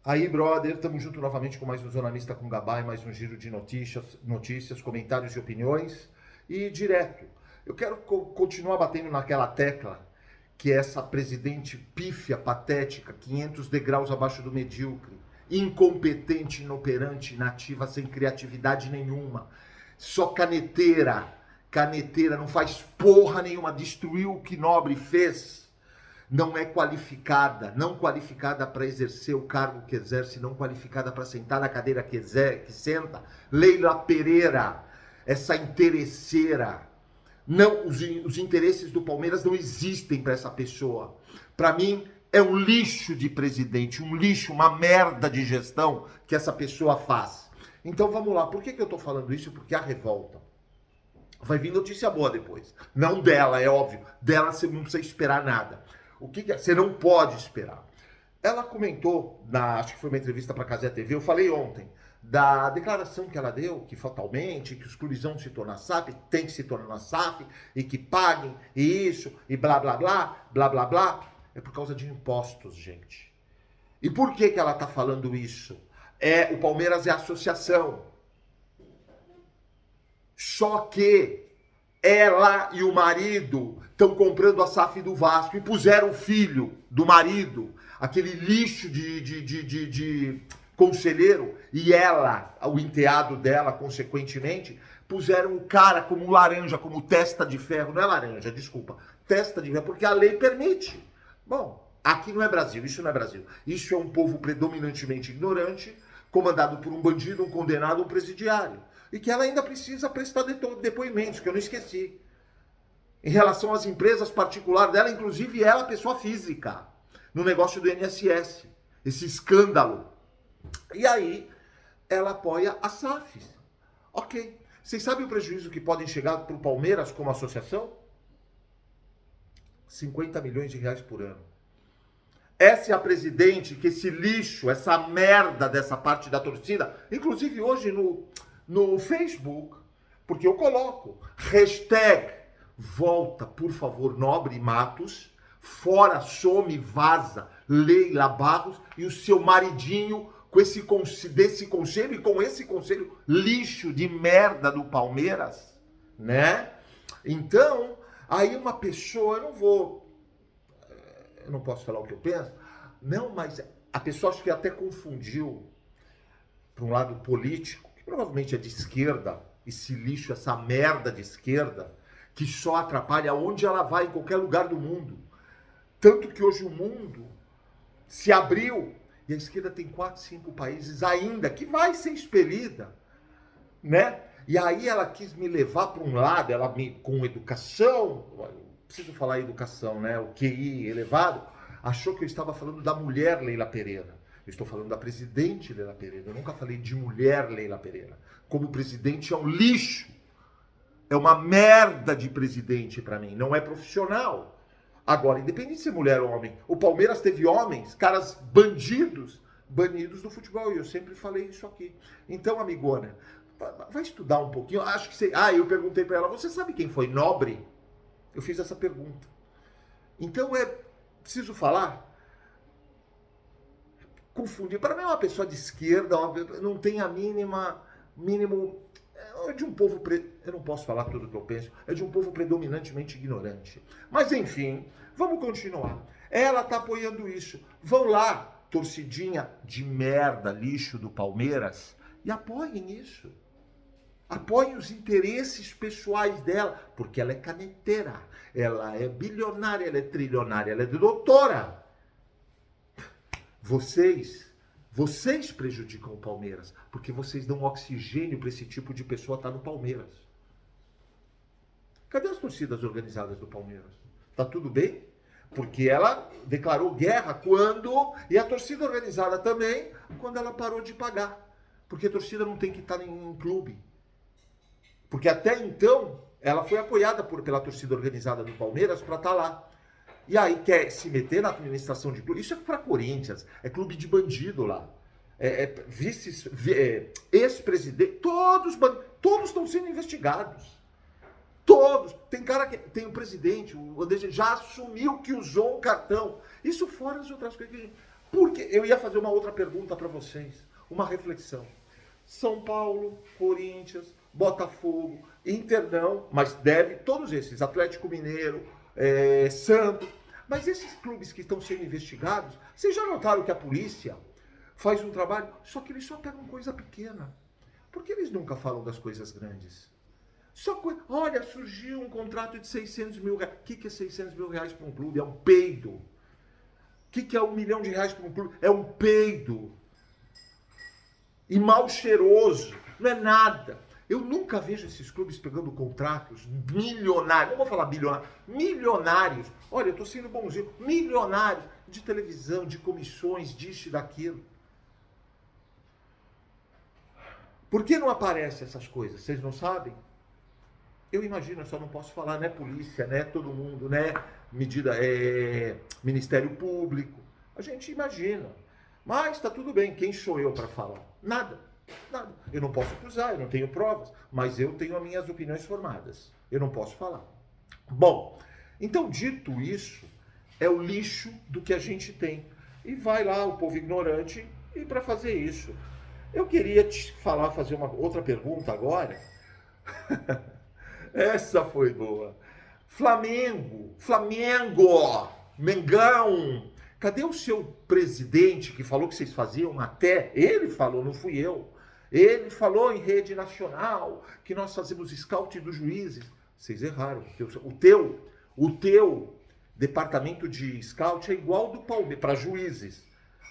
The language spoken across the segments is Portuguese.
Aí, brother, estamos junto novamente com mais um Zonamista com Gabá e mais um giro de notícias, comentários e opiniões. E direto, eu quero continuar batendo naquela tecla que é essa presidente pífia, patética, 500 degraus abaixo do medíocre, incompetente, inoperante, inativa, sem criatividade nenhuma, só caneteira, não faz porra nenhuma, destruiu o que Nobre fez. Não é qualificada, não qualificada para exercer o cargo que exerce, não qualificada para sentar na cadeira que senta. Leila Pereira, essa interesseira. Não, os interesses do Palmeiras não existem para essa pessoa. Para mim, é um lixo de presidente, um lixo, uma merda de gestão que essa pessoa faz. Então vamos lá, por que eu estou falando isso? Porque a revolta. Vai vir notícia boa depois. Não dela, é óbvio. Dela você não precisa esperar nada. O que você não pode esperar? Ela comentou, acho que foi uma entrevista para a Cazé TV, eu falei ontem, da declaração que ela deu, que fatalmente, que os clubes vão se tornar SAF, tem que se tornar SAF, e que paguem, e isso, e blá, blá, blá, blá, blá, blá. É por causa de impostos, gente. E por que ela está falando isso? O Palmeiras é associação. Só que ela e o marido estão comprando a SAF do Vasco e puseram o filho do marido, aquele lixo de conselheiro, e ela, o enteado dela, consequentemente, puseram o cara como laranja, como testa de ferro. Não é laranja, desculpa. Testa de ferro, porque a lei permite. Bom, aqui não é Brasil, isso não é Brasil. Isso é um povo predominantemente ignorante, comandado por um bandido, um condenado, um presidiário. E que ela ainda precisa prestar depoimentos, que eu não esqueci. Em relação às empresas particulares dela, inclusive ela, pessoa física, no negócio do INSS. Esse escândalo. E aí, ela apoia a SAF. Ok. Vocês sabem o prejuízo que podem chegar para o Palmeiras como associação? 50 milhões de reais por ano. Essa é a presidente que esse lixo, essa merda dessa parte da torcida, inclusive hoje no Facebook, porque eu coloco hashtag volta, por favor, Nobre Matos, fora, some, vaza, Leila Barros e o seu maridinho com desse conselho e com esse conselho lixo de merda do Palmeiras, né? Então, aí uma pessoa, eu não posso falar o que eu penso, não, mas a pessoa acho que até confundiu para um lado político, que provavelmente é de esquerda, esse lixo, essa merda de esquerda, que só atrapalha onde ela vai, em qualquer lugar do mundo. Tanto que hoje o mundo se abriu, e a esquerda tem 4, 5 países ainda, que vai ser expelida, né? E aí ela quis me levar para um lado, com educação, preciso falar educação, né? O QI elevado, achou que eu estava falando da mulher Leila Pereira. Eu estou falando da presidente Leila Pereira. Eu nunca falei de mulher Leila Pereira. Como presidente é um lixo. É uma merda de presidente para mim. Não é profissional. Agora, independente de ser mulher ou homem, o Palmeiras teve homens, caras bandidos, banidos do futebol. E eu sempre falei isso aqui. Então, amigona, vai estudar um pouquinho. Acho que você... eu perguntei para ela, você sabe quem foi Nobre? Eu fiz essa pergunta. Então, preciso falar... Confundir. Para mim é uma pessoa de esquerda, não tem a mínimo, é de um povo, eu não posso falar tudo o que eu penso, é de um povo predominantemente ignorante. Mas enfim, vamos continuar. Ela está apoiando isso. Vão lá, torcidinha de merda, lixo do Palmeiras, e apoiem isso. Apoiem os interesses pessoais dela, porque ela é caneteira, ela é bilionária, ela é trilionária, ela é doutora. Vocês prejudicam o Palmeiras, porque vocês dão oxigênio para esse tipo de pessoa estar no Palmeiras. Cadê as torcidas organizadas do Palmeiras? Tá tudo bem? Porque ela declarou guerra e a torcida organizada também, quando ela parou de pagar. Porque a torcida não tem que estar em clube. Porque até então, ela foi apoiada pela torcida organizada do Palmeiras para estar lá. E aí quer se meter na administração de clube. Isso é para Corinthians, é clube de bandido lá. Ex-presidente, todos estão sendo investigados. Todos. Tem um presidente, o André já assumiu que usou o cartão. Isso fora as outras coisas. Porque eu ia fazer uma outra pergunta para vocês, uma reflexão. São Paulo, Corinthians, Botafogo, Inter não, mas deve, todos esses, Atlético Mineiro, Santos, mas esses clubes que estão sendo investigados, vocês já notaram que a polícia faz um trabalho, só que eles só pegam coisa pequena. Por que eles nunca falam das coisas grandes? Olha, surgiu um contrato de 600 mil reais. O que é 600 mil reais para um clube? É um peido. O que é R$1 milhão para um clube? É um peido. E mal cheiroso. Não é nada. Eu nunca vejo esses clubes pegando contratos milionários. Não vou falar bilionários. Milionários. Olha, eu estou sendo bonzinho. Milionários de televisão, de comissões, disso e daquilo. Por que não aparecem essas coisas? Vocês não sabem? Eu imagino, eu só não posso falar, né? Polícia, né? Todo mundo, né? Ministério Público. A gente imagina. Mas tá tudo bem, quem sou eu para falar? Nada. Eu não posso acusar, eu não tenho provas, mas eu tenho as minhas opiniões formadas. Eu não posso falar. Bom, então dito isso, é o lixo do que a gente tem. E vai lá o povo ignorante e para fazer isso. Eu queria te fazer uma outra pergunta agora. Essa foi boa. Flamengo, Mengão. Cadê o seu presidente que falou que vocês faziam até? Ele falou, não fui eu. Ele falou em rede nacional que nós fazemos scout dos juízes. Vocês erraram. O teu departamento de scout é igual ao do Palmeiras, para juízes.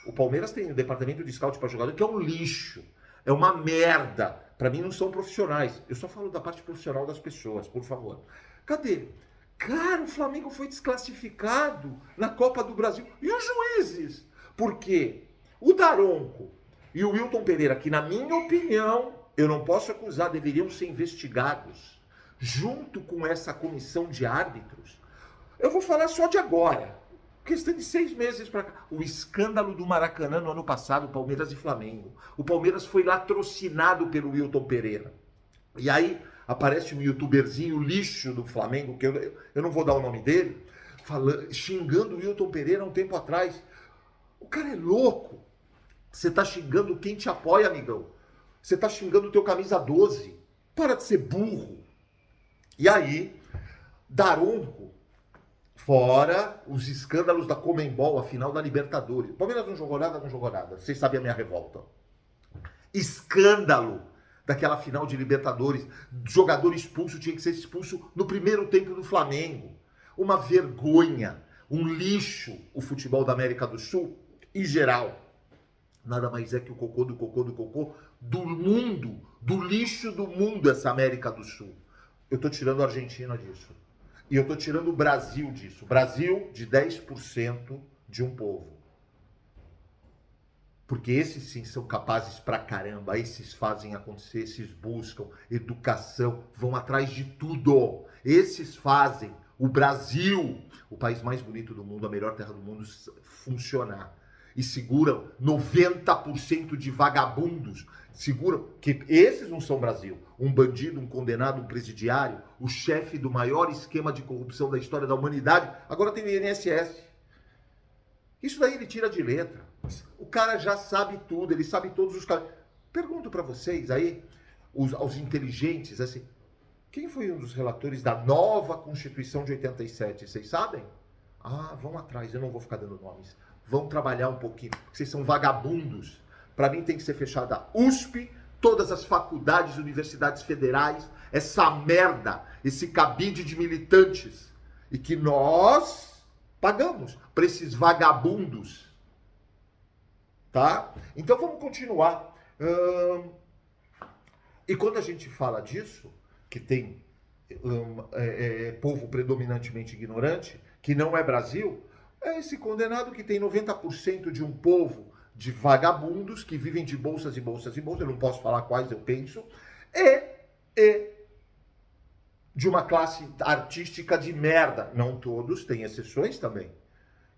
O Palmeiras tem um departamento de scout para jogador que é um lixo. É uma merda. Para mim não são profissionais. Eu só falo da parte profissional das pessoas, por favor. Cadê? Cara, o Flamengo foi desclassificado na Copa do Brasil. E os juízes? Por quê? O Daronco e o Wilton Pereira, que na minha opinião, eu não posso acusar, deveriam ser investigados, junto com essa comissão de árbitros. Eu vou falar só de agora. Questão de 6 meses para cá. O escândalo do Maracanã no ano passado, Palmeiras e Flamengo. O Palmeiras foi latrocinado pelo Wilton Pereira. E aí aparece um youtuberzinho lixo do Flamengo, que eu não vou dar o nome dele, xingando o Wilton Pereira há um tempo atrás. O cara é louco. Você tá xingando quem te apoia, amigão. Você tá xingando o teu camisa 12. Para de ser burro. E aí, Daronco, fora os escândalos da Conmebol, a final da Libertadores. O Palmeiras não jogou nada. Vocês sabem a minha revolta. Escândalo daquela final de Libertadores. Jogador expulso tinha que ser expulso no primeiro tempo do Flamengo. Uma vergonha, um lixo o futebol da América do Sul, em geral. Nada mais é que o cocô do mundo, do lixo do mundo, essa América do Sul. Eu tô tirando a Argentina disso. E eu tô tirando o Brasil disso. Brasil de 10% de um povo. Porque esses sim são capazes pra caramba. Esses fazem acontecer, esses buscam educação, vão atrás de tudo. Esses fazem o Brasil, o país mais bonito do mundo, a melhor terra do mundo, funcionar. E seguram 90% de vagabundos. Seguram que esses não são Brasil. Um bandido, um condenado, um presidiário, o chefe do maior esquema de corrupção da história da humanidade, agora tem o INSS. Isso daí ele tira de letra. O cara já sabe tudo, ele sabe todos os caras. Pergunto para vocês aí, aos inteligentes, assim, quem foi um dos relatores da nova Constituição de 87? Vocês sabem? Ah, vão atrás, eu não vou ficar dando nomes. Vão trabalhar um pouquinho, porque vocês são vagabundos. Para mim tem que ser fechada a USP, todas as faculdades, universidades federais, essa merda, esse cabide de militantes. E que nós pagamos para esses vagabundos. Tá? Então vamos continuar. E quando a gente fala disso, que tem povo predominantemente ignorante, que não é Brasil, é esse condenado que tem 90% de um povo de vagabundos que vivem de bolsas e bolsas e bolsas, eu não posso falar quais eu penso, e de uma classe artística de merda. Não todos, tem exceções também.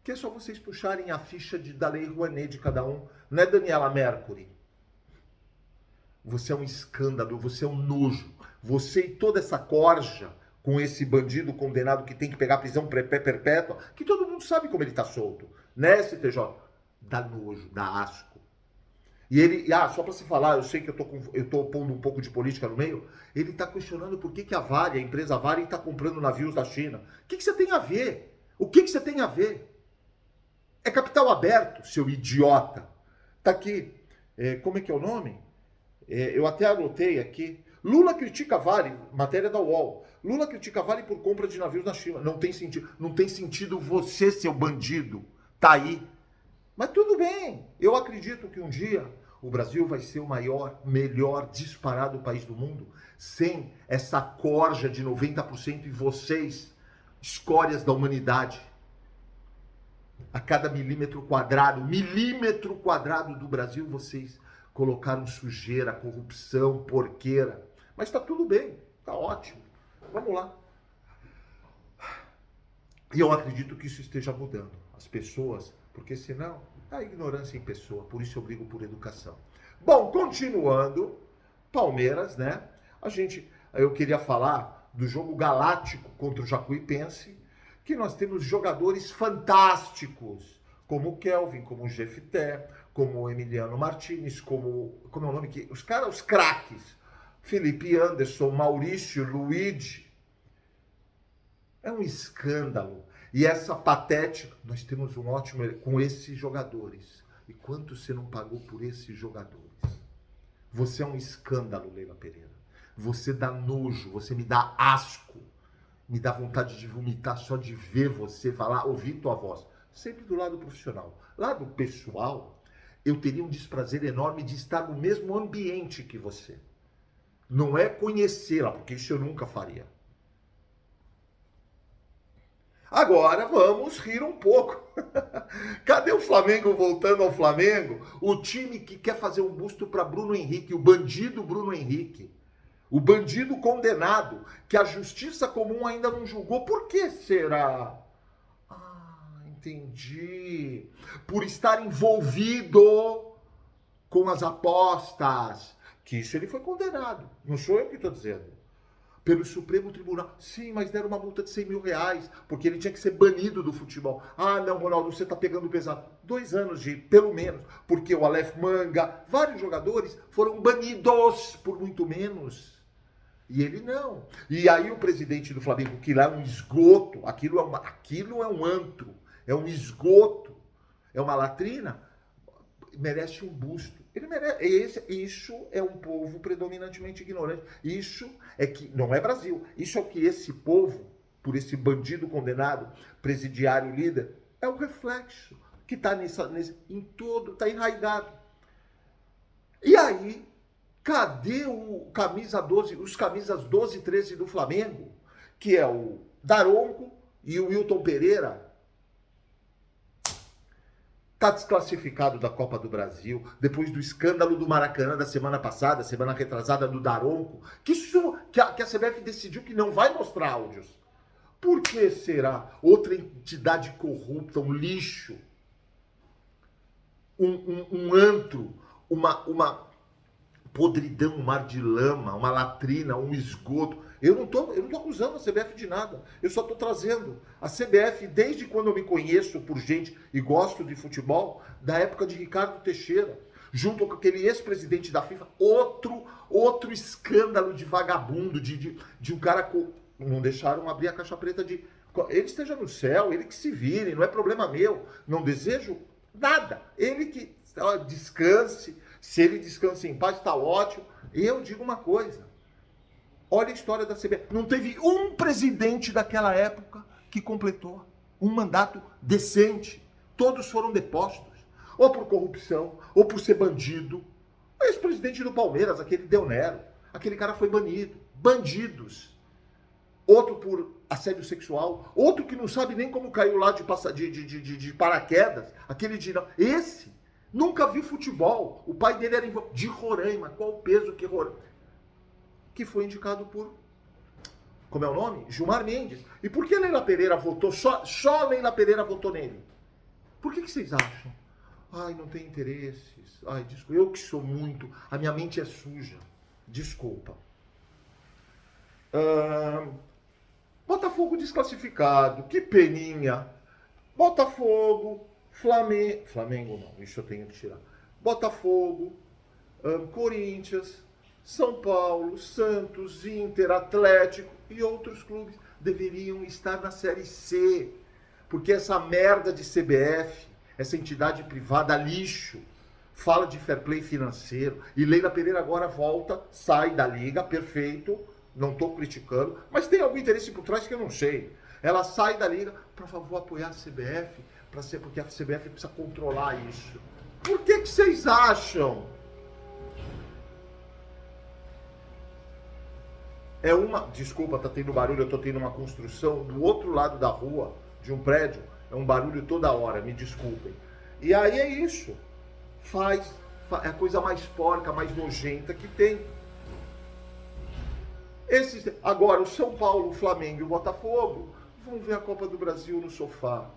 Que é só vocês puxarem a ficha da Lei Rouanet de cada um. Não é Daniela Mercury. Você é um escândalo, você é um nojo. Você e toda essa corja com esse bandido condenado que tem que pegar prisão perpétua, que todo mundo sabe como ele está solto. Né, STJ? Dá nojo, dá asco. E ele, só para se falar, eu sei que eu tô pondo um pouco de política no meio, ele está questionando por que a Vale, a empresa Vale, está comprando navios da China. O que você tem a ver? O que você tem a ver? É capital aberto, seu idiota. Tá aqui, como é que é o nome? Eu até anotei aqui. Lula critica Vale, matéria da UOL. Lula critica Vale por compra de navios na China. Não tem sentido. Não tem sentido você, seu bandido. Tá aí. Mas tudo bem. Eu acredito que um dia o Brasil vai ser o maior, melhor, disparado país do mundo, sem essa corja de 90% e vocês, escórias da humanidade. A cada milímetro quadrado do Brasil, vocês colocaram sujeira, corrupção, porqueira. Mas está tudo bem, está ótimo. Vamos lá. E eu acredito que isso esteja mudando. As pessoas, porque senão, a ignorância em pessoa. Por isso eu brigo por educação. Bom, continuando, Palmeiras, né? Eu queria falar do jogo galáctico contra o Jacuipense, que nós temos jogadores fantásticos, como o Kelvin, como o Jefté, como o Emiliano Martinez, como é o nome que os craques, Felipe Anderson, Maurício, Luigi. É um escândalo. E essa patética, nós temos um ótimo com esses jogadores. E quanto você não pagou por esses jogadores? Você é um escândalo, Leila Pereira. Você dá nojo, você me dá asco. Me dá vontade de vomitar só de ver você falar, ouvir tua voz. Sempre do lado profissional. Lado pessoal, eu teria um desprazer enorme de estar no mesmo ambiente que você. Não é conhecê-la, porque isso eu nunca faria. Agora vamos rir um pouco. Cadê o Flamengo voltando ao Flamengo? O time que quer fazer um busto para Bruno Henrique, o bandido Bruno Henrique. O bandido condenado, que a justiça comum ainda não julgou. Por que será? Entendi. Por estar envolvido com as apostas. Que isso ele foi condenado. Não sou eu que estou dizendo. Pelo Supremo Tribunal. Sim, mas deram uma multa de 100 mil reais, porque ele tinha que ser banido do futebol. Não, Ronaldo, você está pegando pesado. 2 anos pelo menos, porque o Aleph Manga, vários jogadores foram banidos por muito menos. E ele não. E aí o presidente do Flamengo, que lá é um esgoto, aquilo é um antro, é um esgoto, é uma latrina, merece um busto. Ele merece. Isso é um povo predominantemente ignorante. Isso é que não é Brasil. Isso é o que esse povo, por esse bandido condenado, presidiário líder, é o reflexo que está em todo, está enraizado. E aí, cadê o camisa 12, os camisas 12 e 13 do Flamengo, que é o Daronco e o Wilton Pereira? Está desclassificado da Copa do Brasil, depois do escândalo do Maracanã da semana passada, semana retrasada do Daronco, que a CBF decidiu que não vai mostrar áudios. Por que será? Outra entidade corrupta, um lixo, um antro, uma podridão, um mar de lama, uma latrina, um esgoto. Eu não tô acusando a CBF de nada. Eu só estou trazendo a CBF, desde quando eu me conheço por gente e gosto de futebol, da época de Ricardo Teixeira, junto com aquele ex-presidente da FIFA, outro escândalo de vagabundo, de um cara com... Não deixaram abrir a caixa preta de... Ele esteja no céu, ele que se vire, não é problema meu. Não desejo nada. Ele que descanse. Se ele descansa em paz, está ótimo. Eu digo uma coisa. Olha a história da CBF. Não teve um presidente daquela época que completou um mandato decente. Todos foram depostos. Ou por corrupção, ou por ser bandido. O ex-presidente do Palmeiras, aquele Del Nero, aquele cara foi banido. Bandidos. Outro por assédio sexual. Outro que não sabe nem como caiu lá de paraquedas. Aquele de... Esse nunca viu futebol. O pai dele era de Roraima. Qual o peso que Roraima... Que foi indicado por, como é o nome? Gilmar Mendes. E por que Leila Pereira votou, só Leila Pereira votou nele? Por que vocês acham? Não tem interesses. Desculpa, eu que sou muito, a minha mente é suja. Desculpa. Botafogo desclassificado, que peninha. Botafogo Flamengo não, isso eu tenho que tirar. Botafogo, Corinthians, São Paulo, Santos, Inter, Atlético e outros clubes deveriam estar na Série C. Porque essa merda de CBF, essa entidade privada lixo, fala de fair play financeiro. E Leila Pereira agora volta, sai da liga, perfeito, não estou criticando, mas tem algum interesse por trás que eu não sei. Ela sai da liga para favor apoiar a CBF, porque a CBF precisa controlar isso. Por que vocês acham? Desculpa, tá tendo barulho, eu tô tendo uma construção do outro lado da rua, de um prédio, é um barulho toda hora, me desculpem. E aí é isso. É a coisa mais porca, mais nojenta que tem. Agora, o São Paulo, o Flamengo e o Botafogo vão ver a Copa do Brasil no sofá.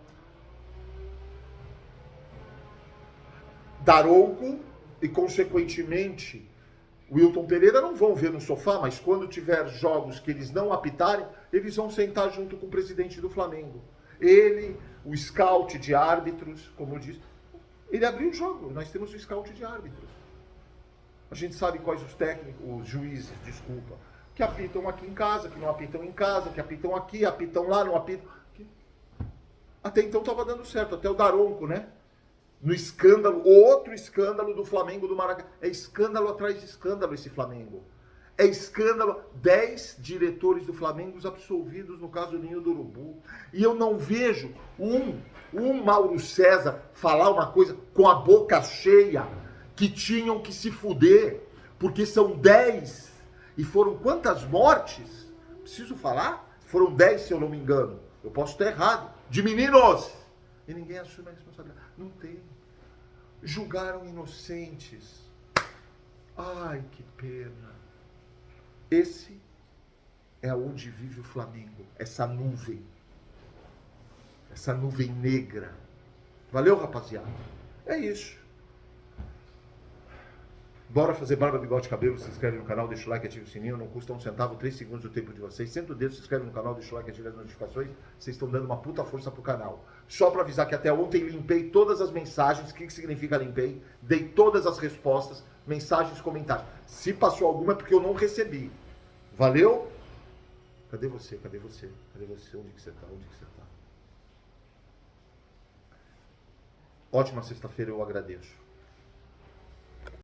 Daronco e, consequentemente, o Wilton Pereira não vão ver no sofá, mas quando tiver jogos que eles não apitarem, eles vão sentar junto com o presidente do Flamengo. Ele, o scout de árbitros, como eu disse, ele abriu o jogo. Nós temos o scout de árbitros. A gente sabe quais os técnicos, os juízes, desculpa, que apitam aqui em casa, que não apitam em casa, que apitam aqui, apitam lá, não apitam. Até então estava dando certo, até o Daronco, né? No escândalo, outro escândalo do Flamengo do Maracanã. É escândalo atrás de escândalo esse Flamengo. É escândalo. 10 diretores do Flamengo absolvidos no caso do Ninho do Urubu. E eu não vejo um Mauro César falar uma coisa com a boca cheia que tinham que se fuder. Porque são 10. E foram quantas mortes? Preciso falar? Foram 10, se eu não me engano. Eu posso estar errado. De meninos! E ninguém assume a responsabilidade. Não tem. Julgaram inocentes. Ai, que pena. Esse é onde vive o Flamengo. Essa nuvem. Essa nuvem negra. Valeu, rapaziada? É isso. Bora fazer barba, bigode, cabelo. Se inscreve no canal, deixa o like, ativa o sininho. Não custa 1 centavo, 3 segundos do tempo de vocês. Senta o dedo, se inscreve no canal, deixa o like, ativa as notificações. Vocês estão dando uma puta força pro canal. Só para avisar que até ontem limpei todas as mensagens. O que significa limpei? Dei todas as respostas, mensagens, comentários. Se passou alguma é porque eu não recebi. Valeu? Cadê você? Cadê você? Cadê você? Onde que você tá? Onde que você tá? Ótima sexta-feira, eu agradeço.